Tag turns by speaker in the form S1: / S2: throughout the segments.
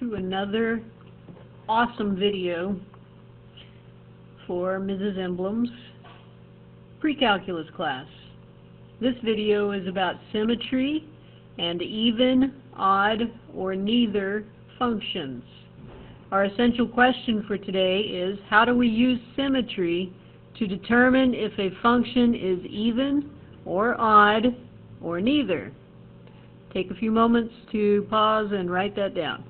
S1: to another awesome video for Mrs. Emblem's pre-calculus class. This video is about symmetry and even, odd, or neither functions. Our essential question for today is, how do we use symmetry to determine if a function is even or odd or neither? Take a few moments to pause and write that down.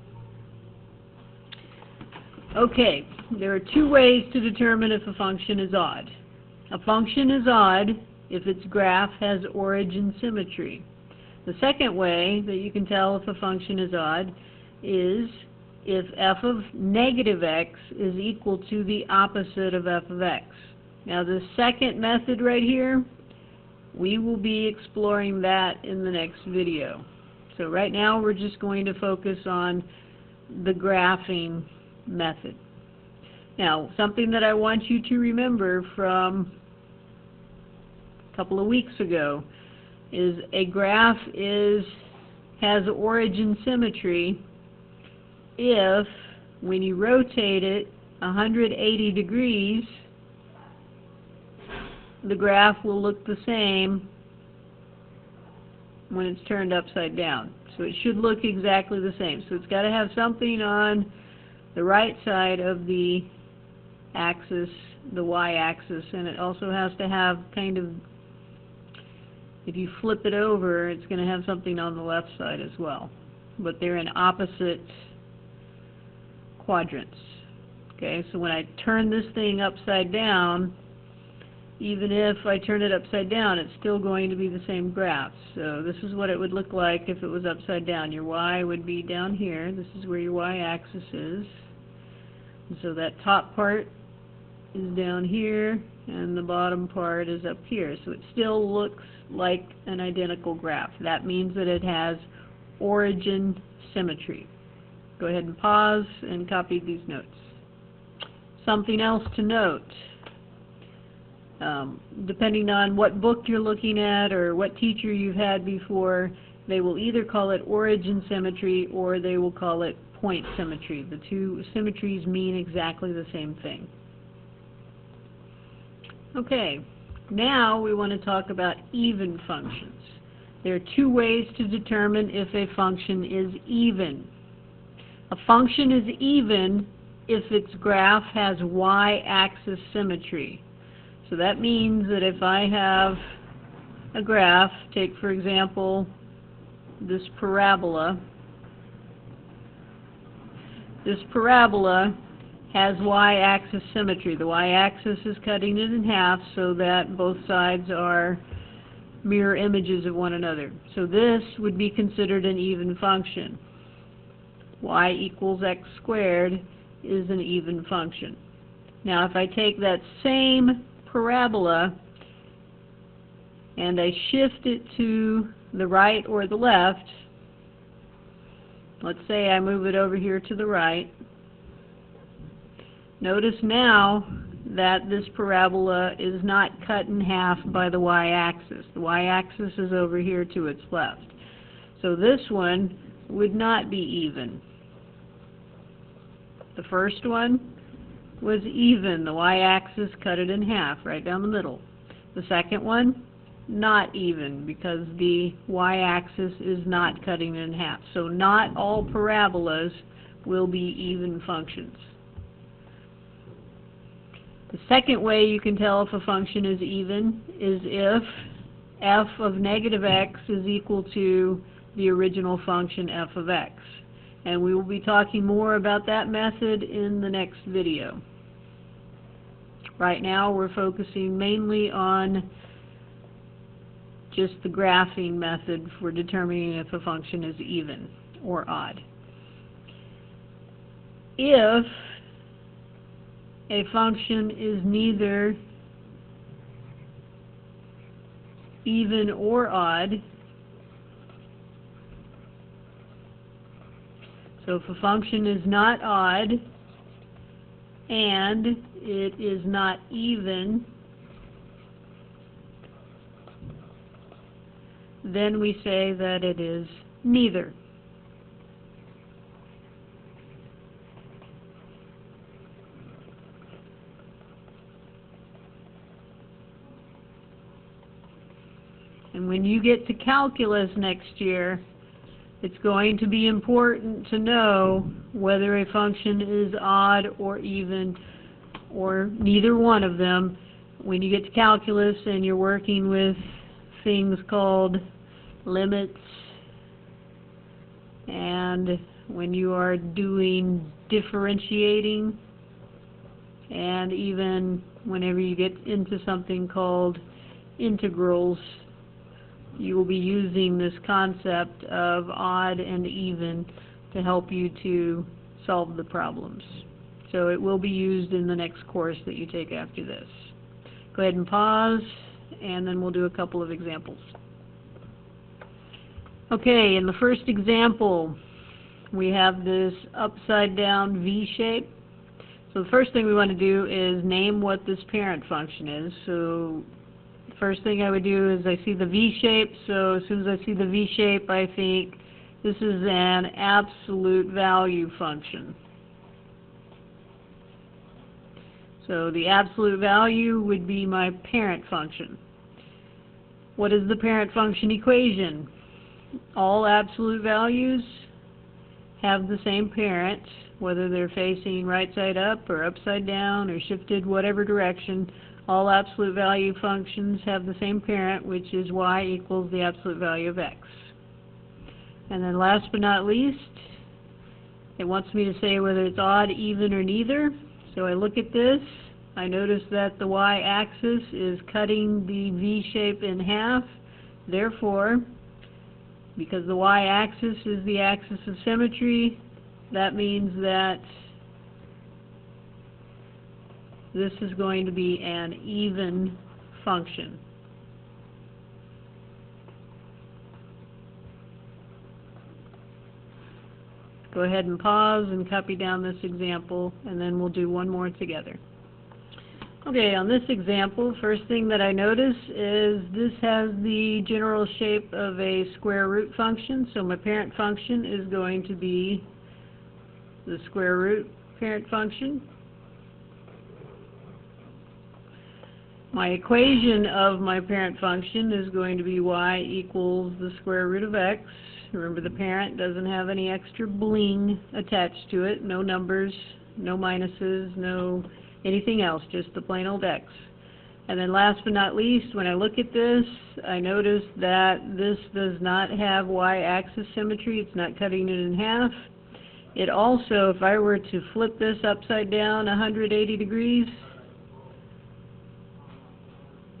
S1: Okay, there are two ways to determine if a function is odd. A function is odd if its graph has origin symmetry. The second way that you can tell if a function is odd is if f of negative x is equal to the opposite of f of x. Now the second method right here, we will be exploring that in the next video. So right now we're just going to focus on the graphing method. Now, something that I want you to remember from a couple of weeks ago is a graph has origin symmetry if, when you rotate it 180 degrees, the graph will look the same when it's turned upside down. So it should look exactly the same. So it's got to have something on the right side of the axis, the y-axis, and it also has to have kind of, if you flip it over, it's going to have something on the left side as well. But they're in opposite quadrants. Okay, so when I turn this thing upside down, even if I turn it upside down, it's still going to be the same graph. So this is what it would look like if it was upside down. Your y would be down here. This is where your y-axis is. And so that top part is down here, and the bottom part is up here. So it still looks like an identical graph. That means that it has origin symmetry. Go ahead and pause and copy these notes. Something else to note. Depending on what book you're looking at or what teacher you've had before, they will either call it origin symmetry or they will call it point symmetry. The two symmetries mean exactly the same thing. Okay, now we want to talk about even functions. There are two ways to determine if a function is even. A function is even if its graph has y-axis symmetry. So that means that if I have a graph, take for example this parabola. This parabola has y-axis symmetry. The y-axis is cutting it in half so that both sides are mirror images of one another. So this would be considered an even function. Y equals x squared is an even function. Now if I take that same parabola and I shift it to the right or the left, let's say I move it over here to the right, notice now that this parabola is not cut in half by the y-axis. The y-axis is over here to its left. So this one would not be even. The first one was even. The y-axis cut it in half, right down the middle. The second one, not even, because the y-axis is not cutting it in half. So not all parabolas will be even functions. The second way you can tell if a function is even is if f of negative x is equal to the original function f of x. And we will be talking more about that method in the next video. Right now we're focusing mainly on just the graphing method for determining if a function is even or odd. If a function is neither even or odd, so if a function is not odd and it is not even, then we say that it is neither. And when you get to calculus next year, it's going to be important to know whether a function is odd or even or neither one of them. When you get to calculus and you're working with things called limits, and when you are doing differentiating, and even whenever you get into something called integrals, you will be using this concept of odd and even to help you to solve the problems. So it will be used in the next course that you take after this. Go ahead and pause, and then we'll do a couple of examples. Okay, in the first example, we have this upside down V shape. So the first thing we want to do is name what this parent function is. So the first thing I would do is I see the V shape, so as soon as I see the V shape, I think this is an absolute value function. So the absolute value would be my parent function. What is the parent function equation? All absolute values have the same parent, whether they're facing right side up or upside down or shifted whatever direction. All absolute value functions have the same parent, which is y equals the absolute value of x. And then last but not least, it wants me to say whether it's odd, even, or neither. So I look at this, I notice that the y-axis is cutting the V shape in half. Therefore, because the y-axis is the axis of symmetry, that means that this is going to be an even function. Go ahead and pause and copy down this example, and then we'll do one more together. Okay, on this example, first thing that I notice is this has the general shape of a square root function, so my parent function is going to be the square root parent function. My equation of my parent function is going to be y equals the square root of x. Remember, the parent doesn't have any extra bling attached to it, no numbers, no minuses, no anything else, just the plain old x. And then last but not least, when I look at this, I notice that this does not have y-axis symmetry. It's not cutting it in half. It also, if I were to flip this upside down 180 degrees,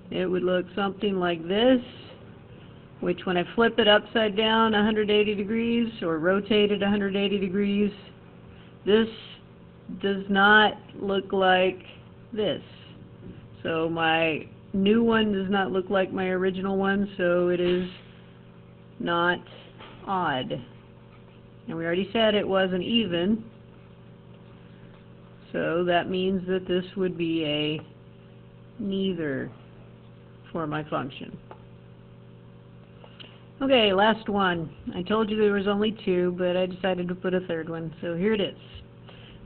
S1: it would look something like this, which when I flip it upside down 180 degrees or rotate it 180 degrees, this does not look like this. So my new one does not look like my original one, so it is not odd. And we already said it wasn't even, so that means that this would be a neither for my function. Okay, last one. I told you there was only two, but I decided to put a third one, so here it is.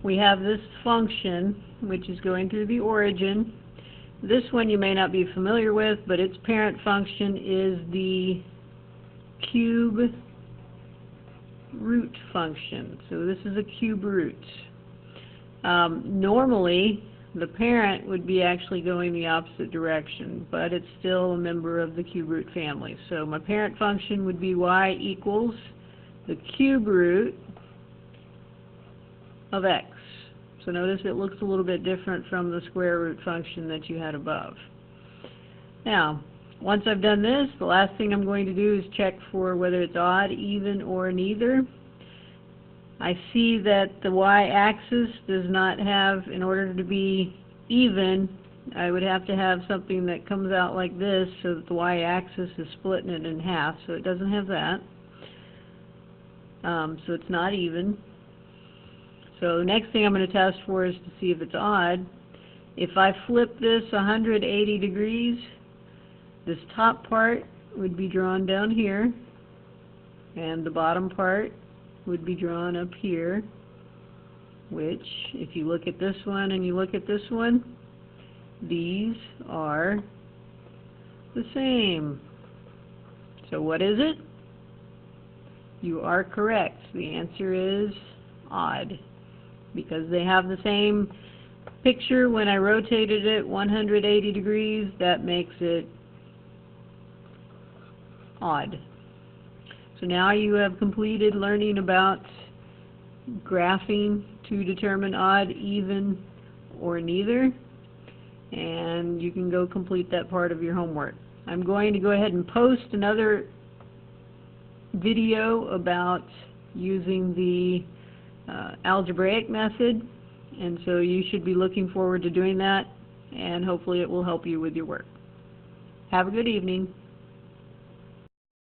S1: We have this function, which is going through the origin. This one you may not be familiar with, but its parent function is the cube root function. So this is a cube root. Normally, the parent would be actually going the opposite direction, but it's still a member of the cube root family. So my parent function would be y equals the cube root of x. So notice it looks a little bit different from the square root function that you had above. Now, once I've done this, the last thing I'm going to do is check for whether it's odd, even, or neither. I see that the y-axis does not have, in order to be even, I would have to have something that comes out like this so that the y-axis is splitting it in half, so it doesn't have that. So it's not even. So the next thing I'm going to test for is to see if it's odd. If I flip this 180 degrees, this top part would be drawn down here, and the bottom part would be drawn up here, which, if you look at this one and you look at this one, these are the same. So what is it? You are correct. The answer is odd, because they have the same picture. When I rotated it 180 degrees, that makes it odd. So now you have completed learning about graphing to determine odd, even, or neither, and you can go complete that part of your homework. I'm going to go ahead and post another video about using the algebraic method, and so you should be looking forward to doing that, and hopefully it will help you with your work. Have a good evening.